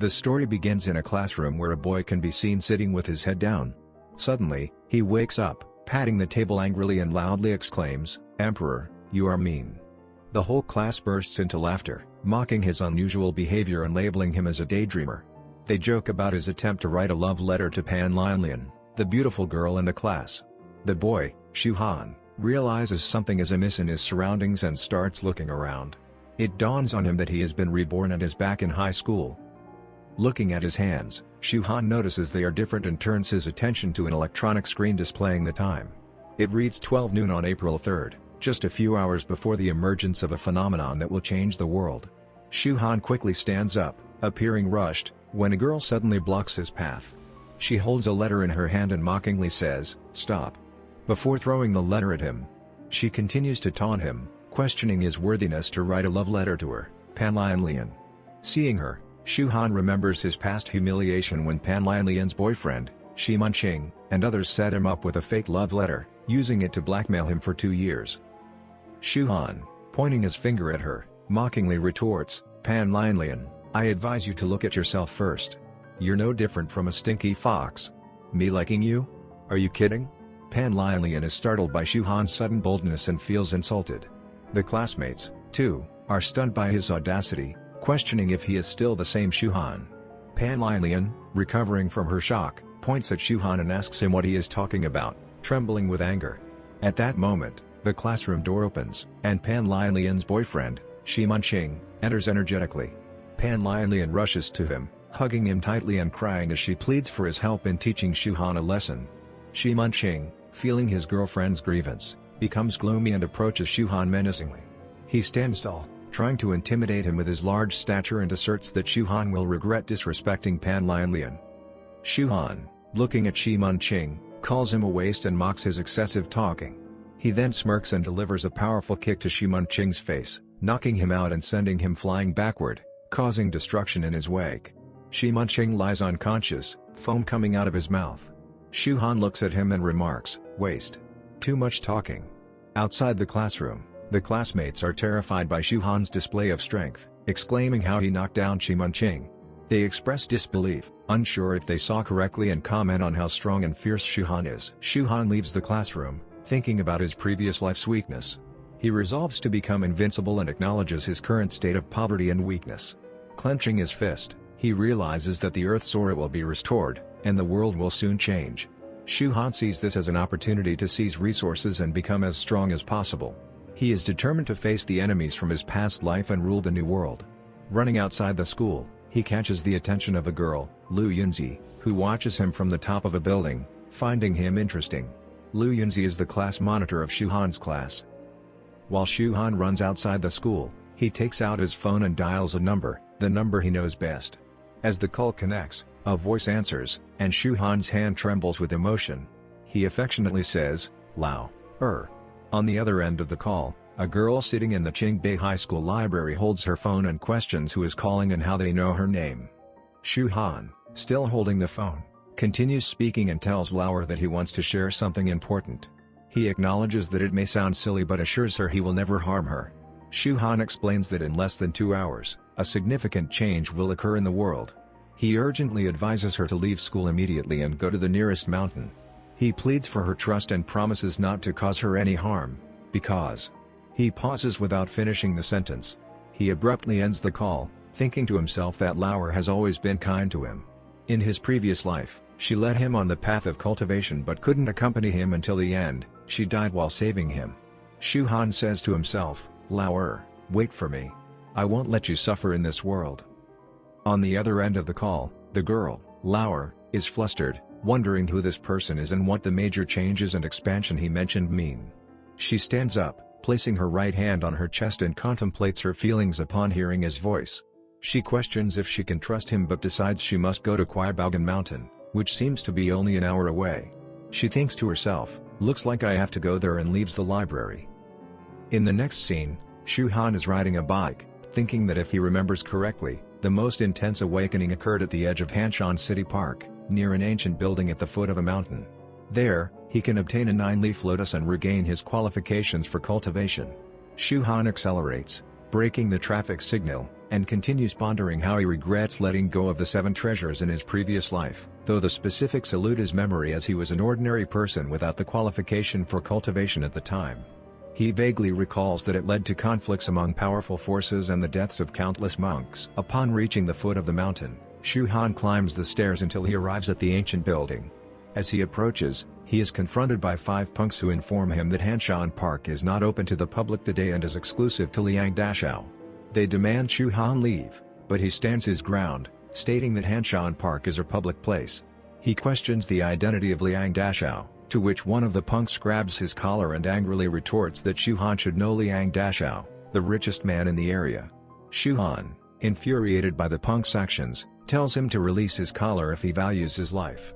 The story begins in a classroom where a boy can be seen sitting with his head down. Suddenly, he wakes up, patting the table angrily and loudly exclaims, "Emperor, you are mean." The whole class bursts into laughter, mocking his unusual behavior and labeling him as a daydreamer. They joke about his attempt to write a love letter to Pan Lianlian, the beautiful girl in the class. The boy, Shuhan, realizes something is amiss in his surroundings and starts looking around. It dawns on him that he has been reborn and is back in high school. Looking at his hands, Shuhan notices they are different and turns his attention to an electronic screen displaying the time. It reads 12 noon on April 3rd, just a few hours before the emergence of a phenomenon that will change the world. Shuhan quickly stands up, appearing rushed, when a girl suddenly blocks his path. She holds a letter in her hand and mockingly says, "Stop." Before throwing the letter at him, she continues to taunt him, questioning his worthiness to write a love letter to her, Pan Lianlian. Seeing her, Shuhan remembers his past humiliation when Pan Lianlian's boyfriend, Shi Munqing, and others set him up with a fake love letter, using it to blackmail him for 2 years. Shuhan, pointing his finger at her, mockingly retorts, "Pan Lianlian, I advise you to look at yourself first. You're no different from a stinky fox. Me liking you? Are you kidding?" Pan Lianlian is startled by Shuhan's sudden boldness and feels insulted. The classmates, too, are stunned by his audacity, questioning if he is still the same Shuhan. Pan Lianlian, recovering from her shock, points at Shuhan and asks him what he is talking about, trembling with anger. At that moment, the classroom door opens, and Pan Lianlian's boyfriend, Shi Munqing, enters energetically. Pan Lianlian rushes to him, hugging him tightly and crying as she pleads for his help in teaching Shuhan a lesson. Shi Munqing, feeling his girlfriend's grievance, becomes gloomy and approaches Shuhan menacingly. He stands tall, trying to intimidate him with his large stature and asserts that Shuhan will regret disrespecting Pan Lianlian. Shuhan, looking at Shi Munqing, calls him a waste and mocks his excessive talking. He then smirks and delivers a powerful kick to Shi Munqing's face, knocking him out and sending him flying backward, causing destruction in his wake. Shi Munqing lies unconscious, foam coming out of his mouth. Shuhan looks at him and remarks, "Waste. Too much talking." Outside the classroom, the classmates are terrified by Shuhan's display of strength, exclaiming how he knocked down Shi Munqing. They express disbelief, unsure if they saw correctly, and comment on how strong and fierce Shuhan is. Shuhan leaves the classroom, thinking about his previous life's weakness. He resolves to become invincible and acknowledges his current state of poverty and weakness. Clenching his fist, he realizes that the Earth's aura will be restored, and the world will soon change. Shuhan sees this as an opportunity to seize resources and become as strong as possible. He is determined to face the enemies from his past life and rule the new world. Running outside the school, he catches the attention of a girl, Lu Yunzi, who watches him from the top of a building, finding him interesting. Lu Yunzi is the class monitor of Shuhan's class. While Shuhan runs outside the school, he takes out his phone and dials a number, the number he knows best. As the call connects, a voice answers, and Shuhan's hand trembles with emotion. He affectionately says, "Lao, On the other end of the call, a girl sitting in the Qingbei High School library holds her phone and questions who is calling and how they know her name. Shuhan, still holding the phone, continues speaking and tells Lauer that he wants to share something important. He acknowledges that it may sound silly but assures her he will never harm her. Shuhan explains that in less than 2 hours, a significant change will occur in the world. He urgently advises her to leave school immediately and go to the nearest mountain. He pleads for her trust and promises not to cause her any harm, because... He pauses without finishing the sentence. He abruptly ends the call, thinking to himself that Lauer has always been kind to him. In his previous life, she led him on the path of cultivation but couldn't accompany him until the end. She died while saving him. Shuhan says to himself, "Lauer, wait for me. I won't let you suffer in this world." On the other end of the call, the girl, Lauer, is flustered, wondering who this person is and what the major changes and expansion he mentioned mean. She stands up, placing her right hand on her chest, and contemplates her feelings upon hearing his voice. She questions if she can trust him but decides she must go to Quaibaogan Mountain, which seems to be only an hour away. She thinks to herself, "Looks like I have to go there," and leaves the library. In the next scene, Shuhan is riding a bike, thinking that if he remembers correctly, the most intense awakening occurred at the edge of Hanshan City Park, near an ancient building at the foot of a mountain. There, he can obtain a 9-leaf lotus and regain his qualifications for cultivation. Shuhan accelerates, breaking the traffic signal, and continues pondering how he regrets letting go of the 7 treasures in his previous life, though the specifics elude his memory as he was an ordinary person without the qualification for cultivation at the time. He vaguely recalls that it led to conflicts among powerful forces and the deaths of countless monks. Upon reaching the foot of the mountain, Shu Han climbs the stairs until he arrives at the ancient building. As he approaches, he is confronted by 5 punks who inform him that Hanshan Park is not open to the public today and is exclusive to Liang Dashao. They demand Shu Han leave, but he stands his ground, stating that Hanshan Park is a public place. He questions the identity of Liang Dashao, to which one of the punks grabs his collar and angrily retorts that Shu Han should know Liang Dashao, the richest man in the area. Shu Han, infuriated by the punk's actions, tells him to release his collar if he values his life.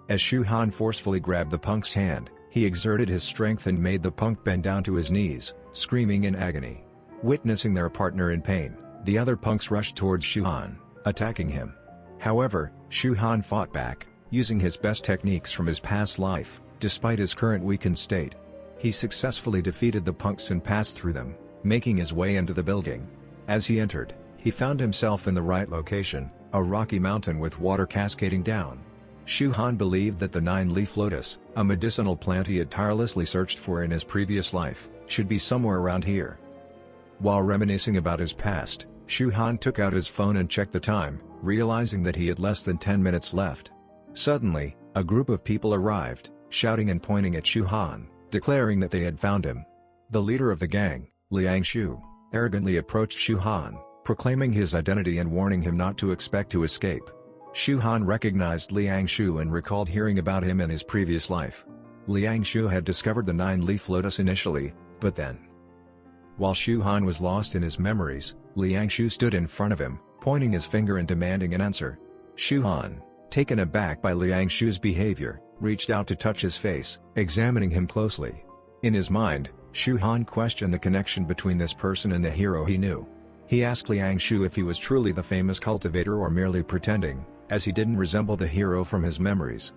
As Shu Han forcefully grabbed the punk's hand, he exerted his strength and made the punk bend down to his knees, screaming in agony. Witnessing their partner in pain, the other punks rushed towards Shu Han, attacking him. However, Shu Han fought back, using his best techniques from his past life, despite his current weakened state. He successfully defeated the punks and passed through them, making his way into the building. As he entered, he found himself in the right location, a rocky mountain with water cascading down. Shu Han believed that the 9-leaf lotus, a medicinal plant he had tirelessly searched for in his previous life, should be somewhere around here. While reminiscing about his past, Shu Han took out his phone and checked the time, realizing that he had less than 10 minutes left. Suddenly, a group of people arrived, shouting and pointing at Shu Han, declaring that they had found him. The leader of the gang, Liang Shu, arrogantly approached Shu Han, proclaiming his identity and warning him not to expect to escape. Shu Han recognized Liang Shu and recalled hearing about him in his previous life. Liang Shu had discovered the 9-leaf lotus initially, but then, while Shu Han was lost in his memories, Liang Shu stood in front of him, pointing his finger and demanding an answer. Shu Han, taken aback by Liang Shu's behavior, reached out to touch his face, examining him closely. In his mind, Shu Han questioned the connection between this person and the hero he knew. He asked Liang Shu if he was truly the famous cultivator or merely pretending, as he didn't resemble the hero from his memories.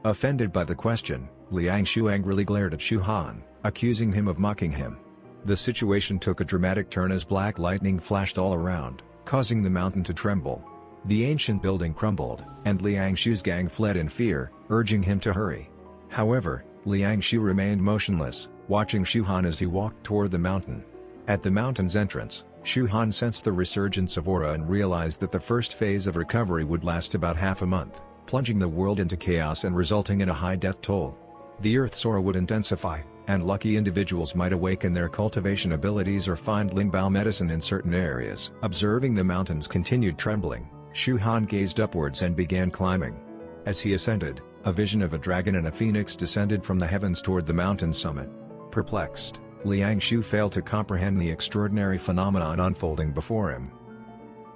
Offended by the question, Liang Shu angrily glared at Shu Han, accusing him of mocking him. The situation took a dramatic turn as black lightning flashed all around, causing the mountain to tremble. The ancient building crumbled, and Liang Shu's gang fled in fear, urging him to hurry. However, Liang Shu remained motionless, watching Shu Han as he walked toward the mountain. At the mountain's entrance, Shu Han sensed the resurgence of aura and realized that the first phase of recovery would last about half a month, plunging the world into chaos and resulting in a high death toll. The Earth's aura would intensify, and lucky individuals might awaken their cultivation abilities or find Lingbao medicine in certain areas. Observing the mountain's continued trembling, Shu Han gazed upwards and began climbing. As he ascended, a vision of a dragon and a phoenix descended from the heavens toward the mountain's summit. Perplexed, Liang Shu failed to comprehend the extraordinary phenomenon unfolding before him.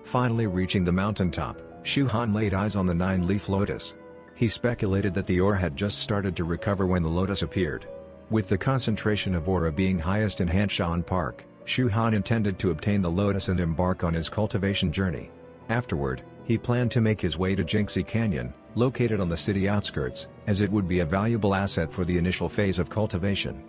Finally reaching the mountaintop, Shu Han laid eyes on the 9-leaf lotus. He speculated that the aura had just started to recover when the lotus appeared. With the concentration of aura being highest in Hanshan Park, Shu Han intended to obtain the lotus and embark on his cultivation journey. Afterward, he planned to make his way to Jinxi Canyon, located on the city outskirts, as it would be a valuable asset for the initial phase of cultivation.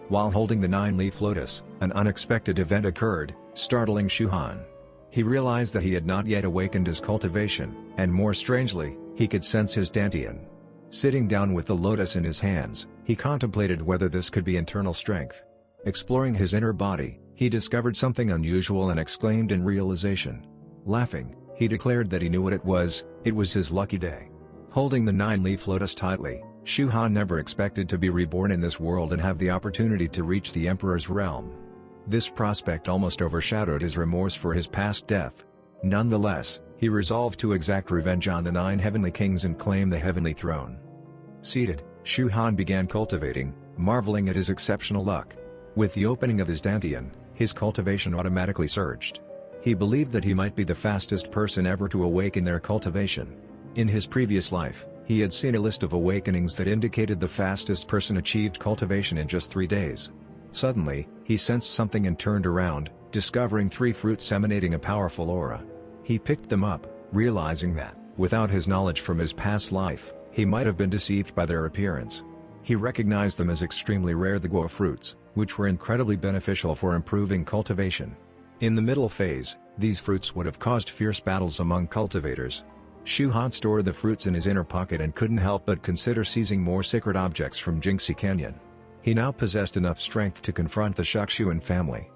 While holding the 9-leaf lotus, an unexpected event occurred, startling Shu Han. He realized that he had not yet awakened his cultivation, and more strangely, he could sense his dantian. Sitting down with the lotus in his hands, he contemplated whether this could be internal strength. Exploring his inner body, he discovered something unusual and exclaimed in realization. Laughing, he declared that he knew what it was his lucky day. Holding the 9-leaf lotus tightly, Shu Han never expected to be reborn in this world and have the opportunity to reach the Emperor's realm. This prospect almost overshadowed his remorse for his past death. Nonetheless, he resolved to exact revenge on the 9 heavenly kings and claim the heavenly throne. Seated, Shu Han began cultivating, marveling at his exceptional luck. With the opening of his dantian, his cultivation automatically surged. He believed that he might be the fastest person ever to awaken their cultivation. In his previous life, he had seen a list of awakenings that indicated the fastest person achieved cultivation in just 3 days. Suddenly, he sensed something and turned around, discovering 3 fruits emanating a powerful aura. He picked them up, realizing that, without his knowledge from his past life, he might have been deceived by their appearance. He recognized them as extremely rare donghua fruits, which were incredibly beneficial for improving cultivation. In the middle phase, these fruits would have caused fierce battles among cultivators. Shu Han stored the fruits in his inner pocket and couldn't help but consider seizing more sacred objects from Jingxi Canyon. He now possessed enough strength to confront the Shakshuan family.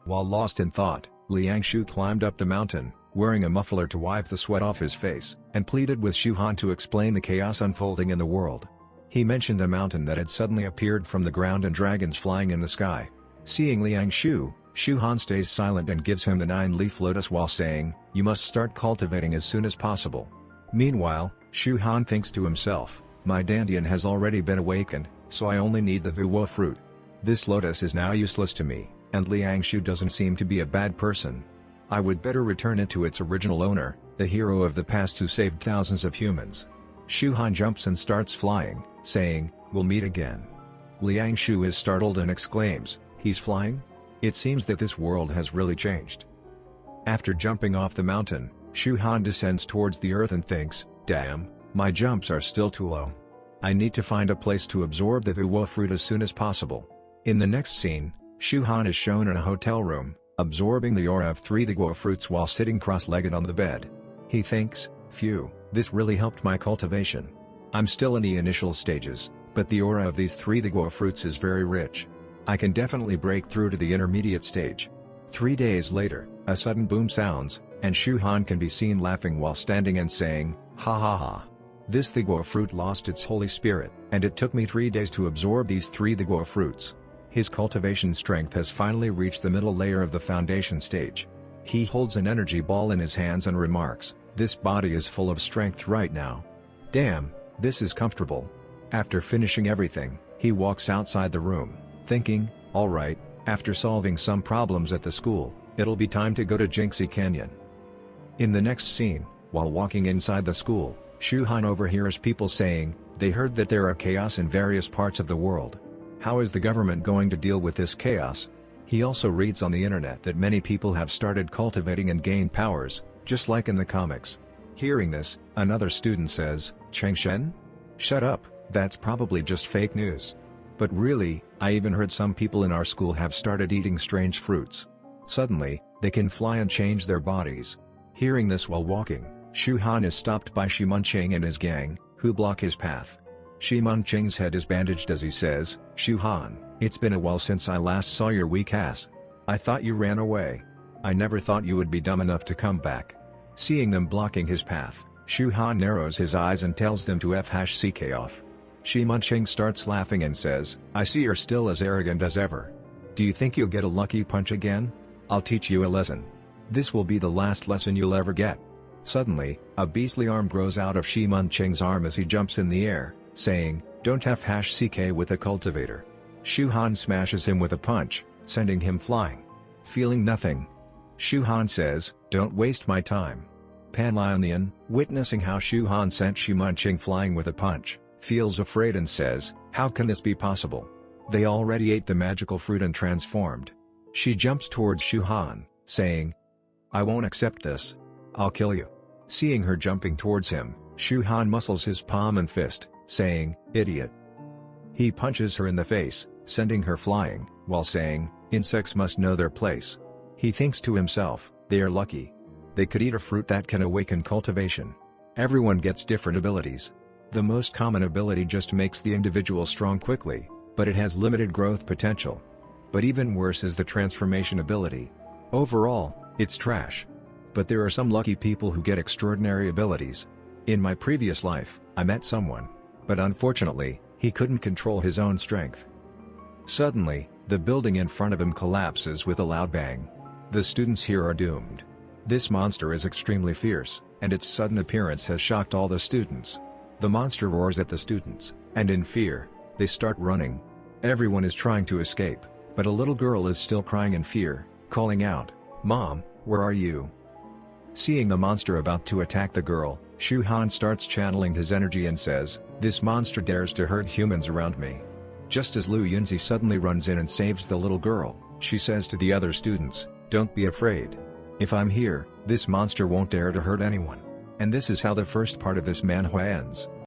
While lost in thought, Liangshu climbed up the mountain, wearing a muffler to wipe the sweat off his face, and pleaded with Shu Han to explain the chaos unfolding in the world. He mentioned a mountain that had suddenly appeared from the ground and dragons flying in the sky. Seeing Liangshu, Shu Han stays silent and gives him the 9-leaf lotus while saying, "You must start cultivating as soon as possible." Meanwhile, Shu Han thinks to himself, "My Dandian has already been awakened, so I only need the donghua fruit. This lotus is now useless to me, and Liangshu doesn't seem to be a bad person. I would better return it to its original owner, the hero of the past who saved thousands of humans." Shu Han jumps and starts flying, saying, "We'll meet again." Liangshu is startled and exclaims, "He's flying? It seems that this world has really changed." After jumping off the mountain, Shu Han descends towards the earth and thinks, "Damn, my jumps are still too low. I need to find a place to absorb the donghua fruit as soon as possible." In the next scene, Shu Han is shown in a hotel room, absorbing the aura of 3 donghua fruits while sitting cross-legged on the bed. He thinks, "Phew, this really helped my cultivation. I'm still in the initial stages, but the aura of these 3 donghua fruits is very rich. I can definitely break through to the intermediate stage." 3 days later, a sudden boom sounds, and Shu Han can be seen laughing while standing and saying, "Ha ha ha. This donghua fruit lost its holy spirit, and it took me 3 days to absorb these 3 donghua fruits." His cultivation strength has finally reached the middle layer of the foundation stage. He holds an energy ball in his hands and remarks, "This body is full of strength right now. Damn, this is comfortable." After finishing everything, he walks outside the room, thinking, "Alright, after solving some problems at the school, it'll be time to go to Jingxi Canyon." In the next scene, while walking inside the school, Shu Han overhears people saying, they heard that there are chaos in various parts of the world. How is the government going to deal with this chaos? He also reads on the internet that many people have started cultivating and gained powers, just like in the comics. Hearing this, another student says, "Changshen? Shut up, that's probably just fake news. But really, I even heard some people in our school have started eating strange fruits. Suddenly, they can fly and change their bodies." Hearing this while walking, Shu Han is stopped by Shi Munqing and his gang, who block his path. Shi Munqing's head is bandaged as he says, "Shu Han, it's been a while since I last saw your weak ass. I thought you ran away. I never thought you would be dumb enough to come back." Seeing them blocking his path, Shu Han narrows his eyes and tells them to f-ck off. Shi Munqing starts laughing and says, "I see you're still as arrogant as ever. Do you think you'll get a lucky punch again? I'll teach you a lesson. This will be the last lesson you'll ever get." Suddenly, a beastly arm grows out of Shi Munqing's arm as he jumps in the air, saying, "Don't f-ck with a cultivator." Shu Han smashes him with a punch, sending him flying. Feeling nothing, Shu Han says, "Don't waste my time." Pan Lionian, witnessing how Shu Han sent Shi Munqing flying with a punch, feels afraid and says, "How can this be possible? They already ate the magical fruit and transformed." She jumps towards Shu Han, saying, "I won't accept this. I'll kill you." Seeing her jumping towards him, Shu Han muscles his palm and fist, saying, "Idiot." He punches her in the face, sending her flying, while saying, "Insects must know their place." He thinks to himself, "They are lucky. They could eat a fruit that can awaken cultivation. Everyone gets different abilities. The most common ability just makes the individual strong quickly, but it has limited growth potential. But even worse is the transformation ability. Overall, it's trash. But there are some lucky people who get extraordinary abilities. In my previous life, I met someone, but unfortunately, he couldn't control his own strength." Suddenly, the building in front of him collapses with a loud bang. The students here are doomed. This monster is extremely fierce, and its sudden appearance has shocked all the students. The monster roars at the students, and in fear, they start running. Everyone is trying to escape, but a little girl is still crying in fear, calling out, "Mom, where are you?" Seeing the monster about to attack the girl, Shu Han starts channeling his energy and says, "This monster dares to hurt humans around me." Just as Lu Yunzi suddenly runs in and saves the little girl, she says to the other students, "Don't be afraid. If I'm here, this monster won't dare to hurt anyone." And this is how the first part of this manhwa ends.